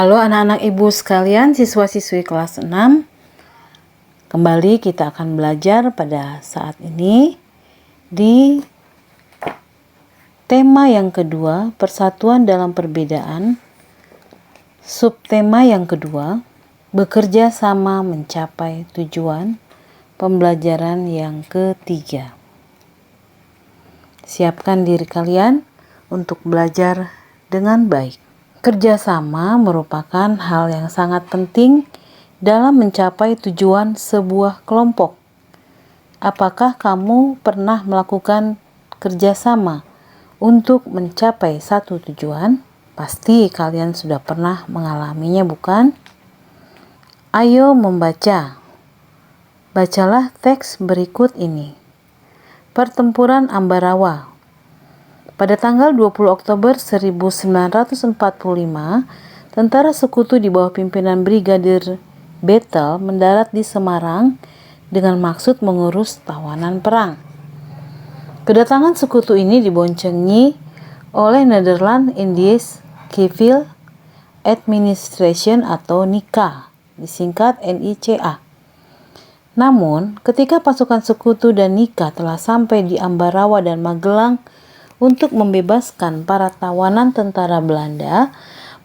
Halo anak-anak ibu sekalian, siswa-siswi kelas 6. Kembali kita akan belajar pada saat ini di tema yang kedua, persatuan dalam perbedaan. Subtema yang kedua, bekerja sama mencapai tujuan. Pembelajaran yang ketiga. Siapkan diri kalian untuk belajar dengan baik. Kerjasama merupakan hal yang sangat penting dalam mencapai tujuan sebuah kelompok. Apakah kamu pernah melakukan kerjasama untuk mencapai satu tujuan? Pasti kalian sudah pernah mengalaminya, bukan? Ayo membaca. Bacalah teks berikut ini. Pertempuran Ambarawa. Pada tanggal 20 Oktober 1945, tentara sekutu di bawah pimpinan Brigadir Bethel mendarat di Semarang dengan maksud mengurus tawanan perang. Kedatangan sekutu ini diboncengi oleh Netherlands Indies Civil Administration atau NICA, disingkat NICA. Namun, ketika pasukan sekutu dan NICA telah sampai di Ambarawa dan Magelang untuk membebaskan para tawanan tentara Belanda,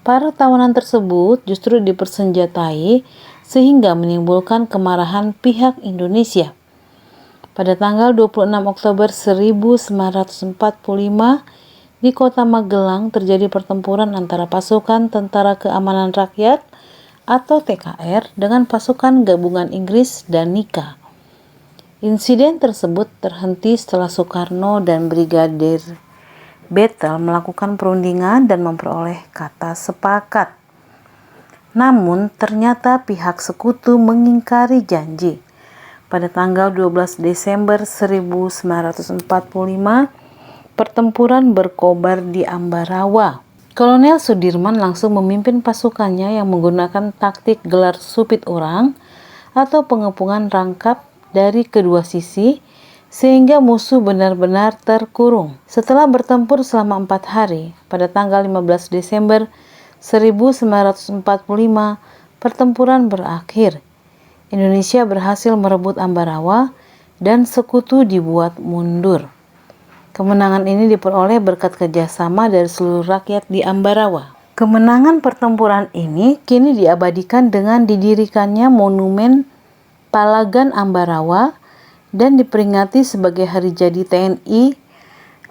para tawanan tersebut justru dipersenjatai sehingga menimbulkan kemarahan pihak Indonesia. Pada tanggal 26 Oktober 1945, di kota Magelang terjadi pertempuran antara pasukan Tentara Keamanan Rakyat atau TKR dengan pasukan gabungan Inggris dan NICA. Insiden tersebut terhenti setelah Soekarno dan Brigadir Bethel melakukan perundingan dan memperoleh kata sepakat. Namun ternyata pihak sekutu mengingkari janji. Pada tanggal 12 Desember 1945, pertempuran berkobar di Ambarawa. Kolonel Sudirman langsung memimpin pasukannya yang menggunakan taktik gelar supit orang atau pengepungan rangkap dari kedua sisi sehingga musuh benar-benar terkurung. Setelah bertempur selama 4 hari, pada tanggal 15 Desember 1945, pertempuran berakhir. Indonesia berhasil merebut Ambarawa dan sekutu dibuat mundur. Kemenangan ini diperoleh berkat kerjasama dari seluruh rakyat di Ambarawa. Kemenangan pertempuran ini kini diabadikan dengan didirikannya Monumen Palagan Ambarawa dan diperingati sebagai Hari Jadi TNI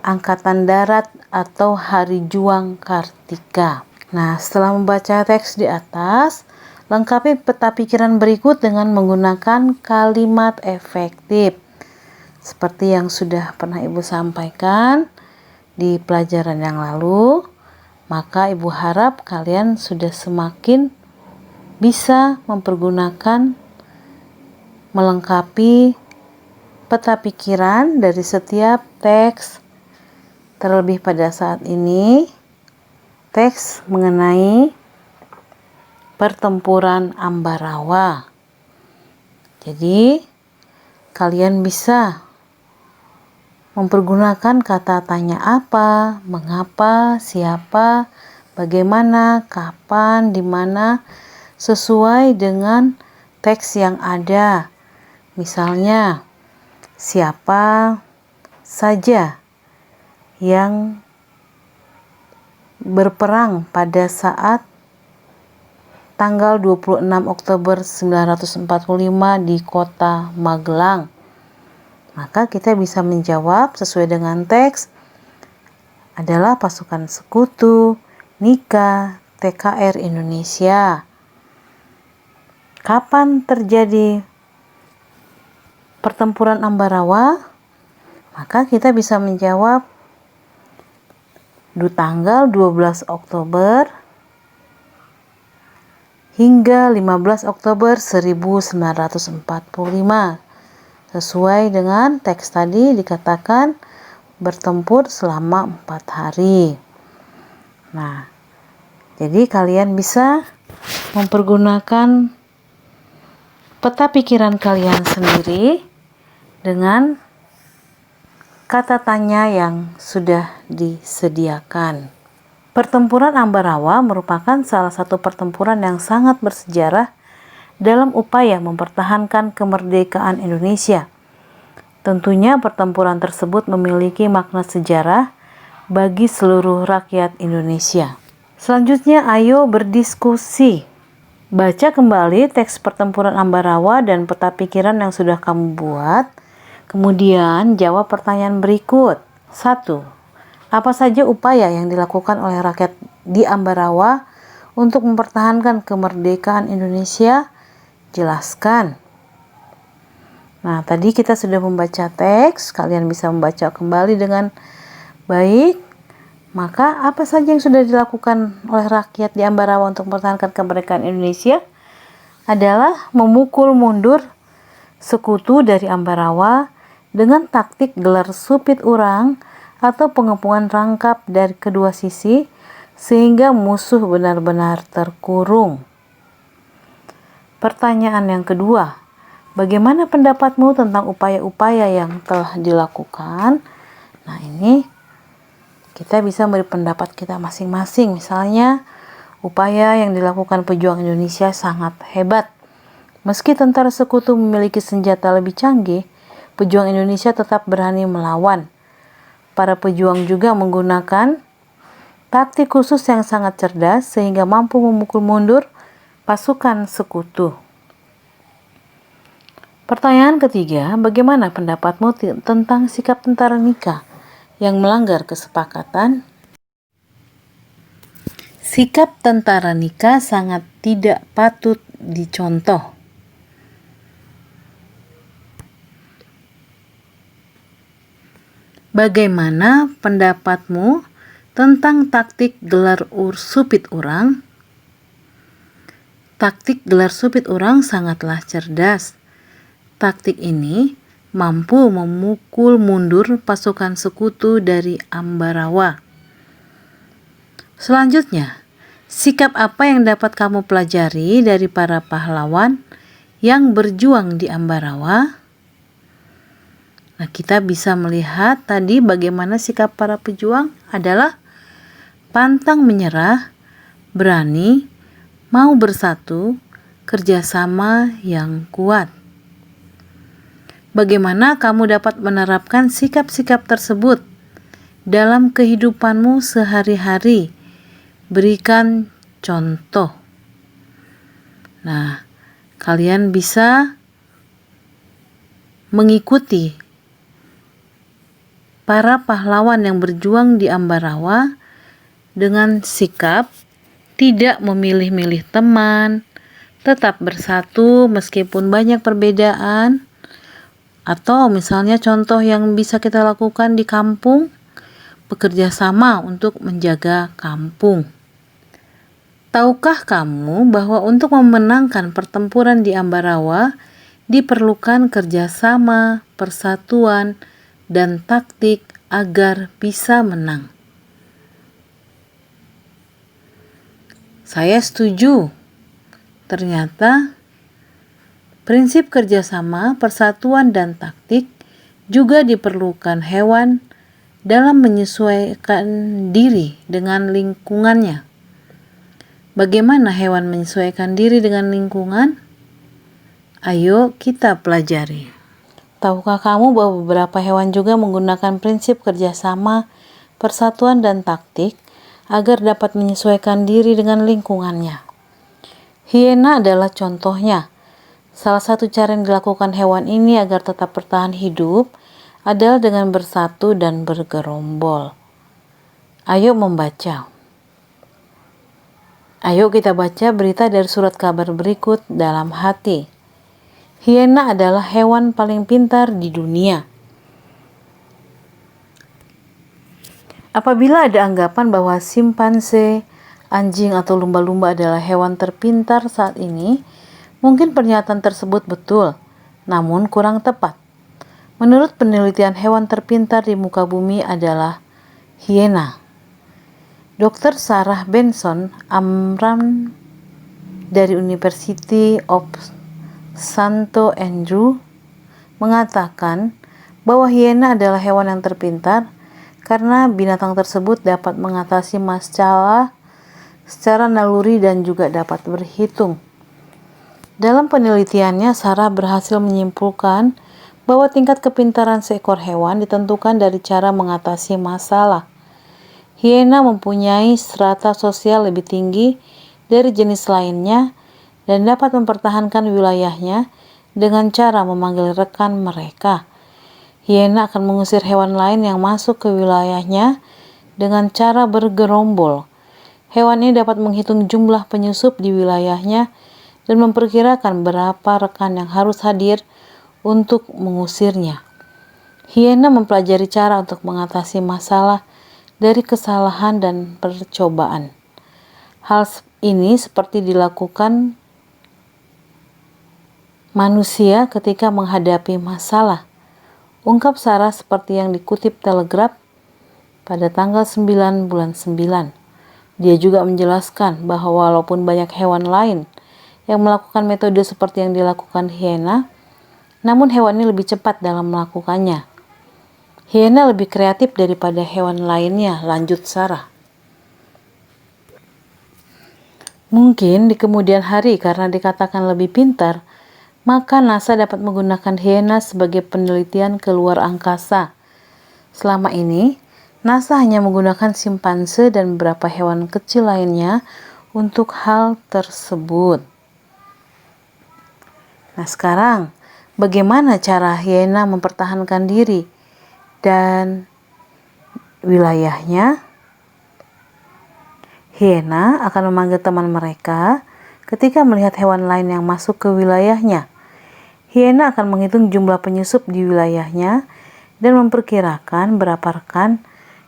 Angkatan Darat atau Hari Juang Kartika. Nah, setelah membaca teks di atas, lengkapi peta pikiran berikut dengan menggunakan kalimat efektif. Seperti yang sudah pernah Ibu sampaikan di pelajaran yang lalu, maka Ibu harap kalian sudah semakin bisa mempergunakan melengkapi peta pikiran dari setiap teks, terlebih pada saat ini teks mengenai pertempuran Ambarawa. Jadi kalian bisa mempergunakan kata tanya apa, mengapa, siapa, bagaimana, kapan, di mana, sesuai dengan teks yang ada. Misalnya, siapa saja yang berperang pada saat tanggal 26 Oktober 1945 di kota Magelang? Maka kita bisa menjawab sesuai dengan teks adalah pasukan sekutu, NICA, TKR Indonesia. Kapan terjadi pertempuran Ambarawa? Maka kita bisa menjawab di tanggal 12 Oktober hingga 15 Oktober 1945. Sesuai dengan teks tadi dikatakan bertempur selama 4 hari. Nah, jadi kalian bisa mempergunakan peta pikiran kalian sendiri dengan kata tanya yang sudah disediakan. Pertempuran Ambarawa merupakan salah satu pertempuran yang sangat bersejarah dalam upaya mempertahankan kemerdekaan Indonesia. Tentunya pertempuran tersebut memiliki makna sejarah bagi seluruh rakyat Indonesia. Selanjutnya, ayo berdiskusi. Baca kembali teks pertempuran Ambarawa dan peta pikiran yang sudah kamu buat. Kemudian jawab pertanyaan berikut. 1. Apa saja upaya yang dilakukan oleh rakyat di Ambarawa untuk mempertahankan kemerdekaan Indonesia? Jelaskan. Nah, tadi kita sudah membaca teks, kalian bisa membaca kembali dengan baik. Maka, apa saja yang sudah dilakukan oleh rakyat di Ambarawa untuk mempertahankan kemerdekaan Indonesia? Adalah memukul mundur sekutu dari Ambarawa dengan taktik gelar supit urang atau pengepungan rangkap dari kedua sisi sehingga musuh benar-benar terkurung. Pertanyaan yang kedua, bagaimana pendapatmu tentang upaya-upaya yang telah dilakukan? Nah, ini kita bisa memberi pendapat kita masing-masing. Misalnya, upaya yang dilakukan pejuang Indonesia sangat hebat. Meski tentara sekutu memiliki senjata lebih canggih, pejuang Indonesia tetap berani melawan. Para pejuang juga menggunakan taktik khusus yang sangat cerdas sehingga mampu memukul mundur pasukan sekutu. Pertanyaan ketiga, bagaimana pendapatmu tentang sikap tentara Nika yang melanggar kesepakatan? Sikap tentara Nika sangat tidak patut dicontoh. Bagaimana pendapatmu tentang taktik gelar supit urang? Taktik gelar supit urang sangatlah cerdas. Taktik ini mampu memukul mundur pasukan sekutu dari Ambarawa. Selanjutnya, sikap apa yang dapat kamu pelajari dari para pahlawan yang berjuang di Ambarawa? Nah, kita bisa melihat tadi bagaimana sikap para pejuang adalah pantang menyerah, berani, mau bersatu, kerjasama yang kuat. Bagaimana kamu dapat menerapkan sikap-sikap tersebut dalam kehidupanmu sehari-hari? Berikan contoh. Nah, kalian bisa mengikuti para pahlawan yang berjuang di Ambarawa dengan sikap tidak memilih-milih teman, tetap bersatu meskipun banyak perbedaan, atau misalnya contoh yang bisa kita lakukan di kampung, bekerja sama untuk menjaga kampung. Tahukah kamu bahwa untuk memenangkan pertempuran di Ambarawa diperlukan kerjasama, persatuan, dan taktik agar bisa menang? Saya setuju. Ternyata prinsip kerjasama, persatuan, dan taktik juga diperlukan hewan dalam menyesuaikan diri dengan lingkungannya. Bagaimana hewan menyesuaikan diri dengan lingkungan? Ayo kita pelajari. Tahukah kamu bahwa beberapa hewan juga menggunakan prinsip kerjasama, persatuan, dan taktik agar dapat menyesuaikan diri dengan lingkungannya? Hiena adalah contohnya. Salah satu cara yang dilakukan hewan ini agar tetap bertahan hidup adalah dengan bersatu dan bergerombol. Ayo membaca. Ayo kita baca berita dari surat kabar berikut dalam hati. Hiena adalah hewan paling pintar di dunia. Apabila ada anggapan bahwa simpanse, anjing, atau lumba-lumba adalah hewan terpintar saat ini, mungkin pernyataan tersebut betul, namun kurang tepat. Menurut penelitian, hewan terpintar di muka bumi adalah hiena. Dr. Sarah Benson Amram dari University of Santo Andrew mengatakan bahwa hiena adalah hewan yang terpintar karena binatang tersebut dapat mengatasi masalah secara naluri dan juga dapat berhitung. Dalam penelitiannya, Sarah berhasil menyimpulkan bahwa tingkat kepintaran seekor hewan ditentukan dari cara mengatasi masalah. Hiena mempunyai strata sosial lebih tinggi dari jenis lainnya dan dapat mempertahankan wilayahnya dengan cara memanggil rekan mereka. Hiena akan mengusir hewan lain yang masuk ke wilayahnya dengan cara bergerombol. Hewan ini dapat menghitung jumlah penyusup di wilayahnya dan memperkirakan berapa rekan yang harus hadir untuk mengusirnya. Hiena mempelajari cara untuk mengatasi masalah dari kesalahan dan percobaan. Hal ini seperti dilakukan manusia ketika menghadapi masalah, ungkap Sarah seperti yang dikutip Telegraph pada tanggal 9 bulan 9. Dia juga menjelaskan bahwa walaupun banyak hewan lain yang melakukan metode seperti yang dilakukan hiena, namun hewan ini lebih cepat dalam melakukannya. Hiena lebih kreatif daripada hewan lainnya, lanjut Sarah. Mungkin di kemudian hari karena dikatakan lebih pintar, maka NASA dapat menggunakan hiena sebagai penelitian ke luar angkasa. Selama ini, NASA hanya menggunakan simpanse dan beberapa hewan kecil lainnya untuk hal tersebut. Nah sekarang, bagaimana cara hiena mempertahankan diri dan wilayahnya? Hiena akan memanggil teman mereka ketika melihat hewan lain yang masuk ke wilayahnya. Hiena akan menghitung jumlah penyusup di wilayahnya dan memperkirakan berapa rekan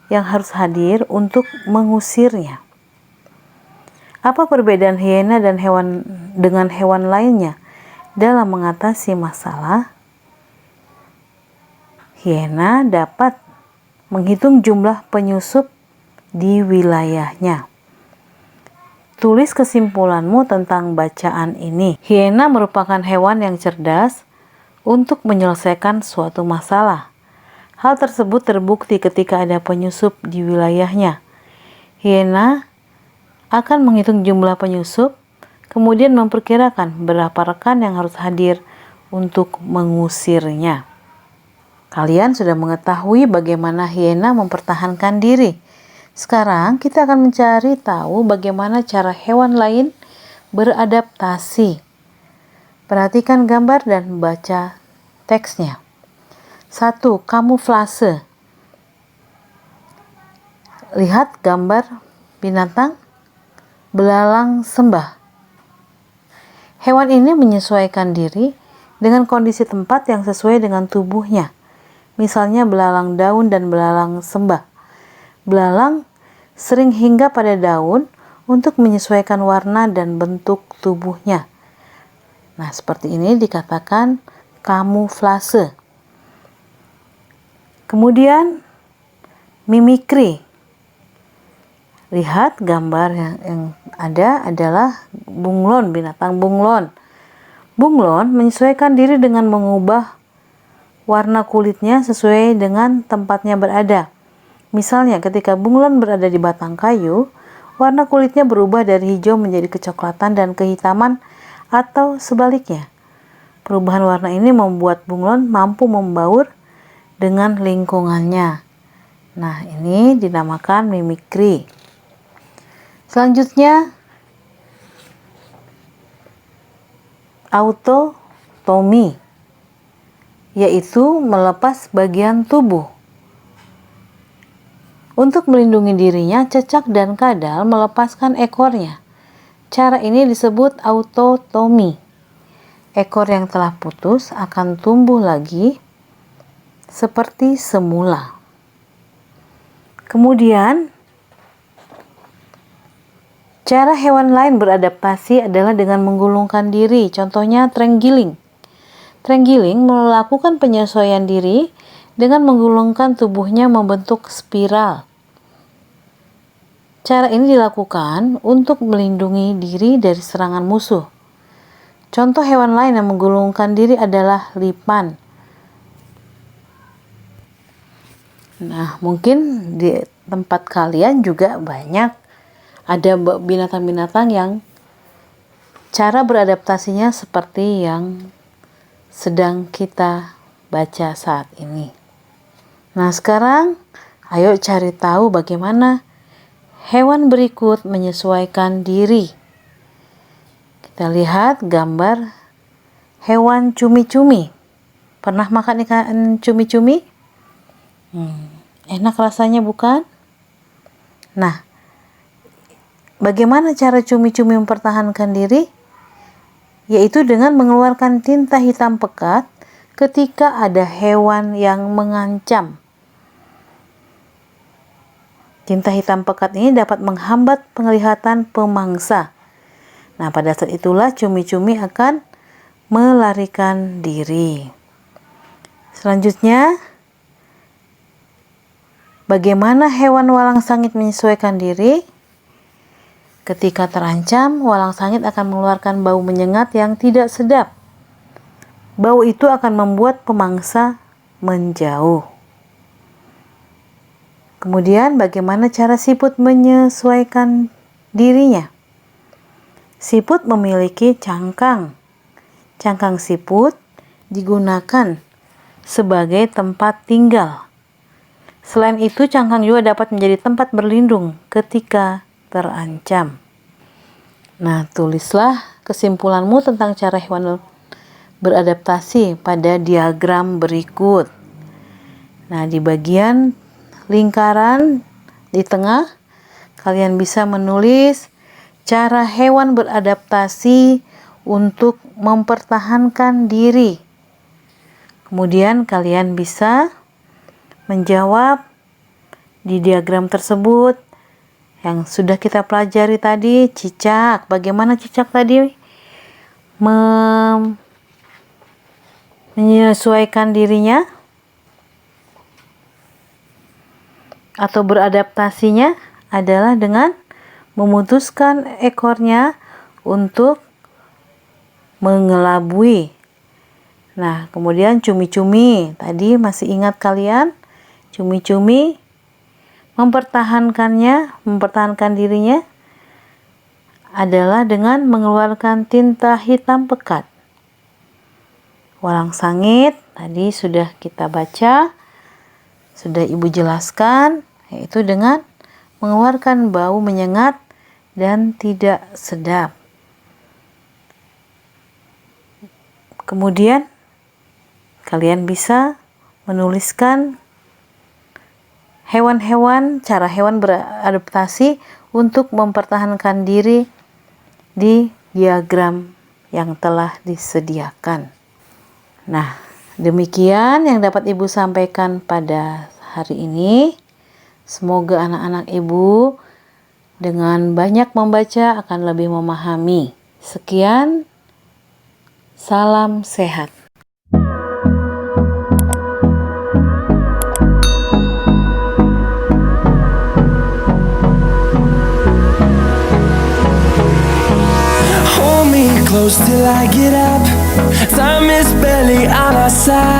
yang harus hadir untuk mengusirnya. Apa perbedaan hiena dan dengan hewan lainnya dalam mengatasi masalah? Hiena dapat menghitung jumlah penyusup di wilayahnya. Tulis kesimpulanmu tentang bacaan ini. Hiena merupakan hewan yang cerdas untuk menyelesaikan suatu masalah. Hal tersebut terbukti ketika ada penyusup di wilayahnya. Hiena akan menghitung jumlah penyusup, kemudian memperkirakan berapa rekan yang harus hadir untuk mengusirnya. Kalian sudah mengetahui bagaimana hiena mempertahankan diri. Sekarang kita akan mencari tahu bagaimana cara hewan lain beradaptasi. Perhatikan gambar dan baca teksnya. 1. Kamuflase. Lihat gambar binatang belalang sembah. Hewan ini menyesuaikan diri dengan kondisi tempat yang sesuai dengan tubuhnya. Misalnya belalang daun dan belalang sembah. Belalang sering hinggap pada daun untuk menyesuaikan warna dan bentuk tubuhnya. Nah, seperti ini dikatakan kamuflase. Kemudian, mimikri. Lihat gambar yang ada adalah bunglon, binatang bunglon. Bunglon menyesuaikan diri dengan mengubah warna kulitnya sesuai dengan tempatnya berada. Misalnya ketika bunglon berada di batang kayu, warna kulitnya berubah dari hijau menjadi kecoklatan dan kehitaman atau sebaliknya. Perubahan warna ini membuat bunglon mampu membaur dengan lingkungannya. Nah, ini dinamakan mimikri. Selanjutnya, autotomi, yaitu melepas bagian tubuh. Untuk melindungi dirinya, cecak dan kadal melepaskan ekornya. Cara ini disebut autotomi. Ekor yang telah putus akan tumbuh lagi seperti semula. Kemudian, cara hewan lain beradaptasi adalah dengan menggulungkan diri. Contohnya terenggiling. Terenggiling melakukan penyesuaian diri dengan menggulungkan tubuhnya membentuk spiral. Cara ini dilakukan untuk melindungi diri dari serangan musuh. Contoh hewan lain yang menggulungkan diri adalah lipan. Nah, mungkin di tempat kalian juga banyak ada binatang-binatang yang cara beradaptasinya seperti yang sedang kita baca saat ini. Nah, sekarang ayo cari tahu bagaimana hewan berikut menyesuaikan diri. Kita lihat gambar hewan cumi-cumi. Pernah makan ikan cumi-cumi? Enak rasanya bukan? Nah, bagaimana cara cumi-cumi mempertahankan diri? Yaitu dengan mengeluarkan tinta hitam pekat ketika ada hewan yang mengancam. Tinta hitam pekat ini dapat menghambat penglihatan pemangsa. Nah, pada saat itulah cumi-cumi akan melarikan diri. Selanjutnya, bagaimana hewan walang sangit menyesuaikan diri? Ketika terancam, walang sangit akan mengeluarkan bau menyengat yang tidak sedap. Bau itu akan membuat pemangsa menjauh. Kemudian, bagaimana cara siput menyesuaikan dirinya? Siput memiliki cangkang. Cangkang siput digunakan sebagai tempat tinggal. Selain itu, cangkang juga dapat menjadi tempat berlindung ketika terancam. Nah, tulislah kesimpulanmu tentang cara hewan beradaptasi pada diagram berikut. Nah, di bagian lingkaran di tengah, kalian bisa menulis cara hewan beradaptasi untuk mempertahankan diri. Kemudian kalian bisa menjawab di diagram tersebut yang sudah kita pelajari tadi. Cicak, bagaimana cicak tadi menyesuaikan dirinya atau beradaptasinya adalah dengan memutuskan ekornya untuk mengelabui. Nah, kemudian cumi-cumi, tadi masih ingat kalian? Cumi-cumi mempertahankan dirinya adalah dengan mengeluarkan tinta hitam pekat. Walang sangit, tadi sudah kita baca, sudah Ibu jelaskan, yaitu dengan mengeluarkan bau menyengat dan tidak sedap. Kemudian kalian bisa menuliskan cara hewan beradaptasi untuk mempertahankan diri di diagram yang telah disediakan. Nah, demikian yang dapat Ibu sampaikan pada hari ini. Semoga anak-anak Ibu dengan banyak membaca akan lebih memahami. Sekian, salam sehat. Hold me close till I get up. Time is barely on our side.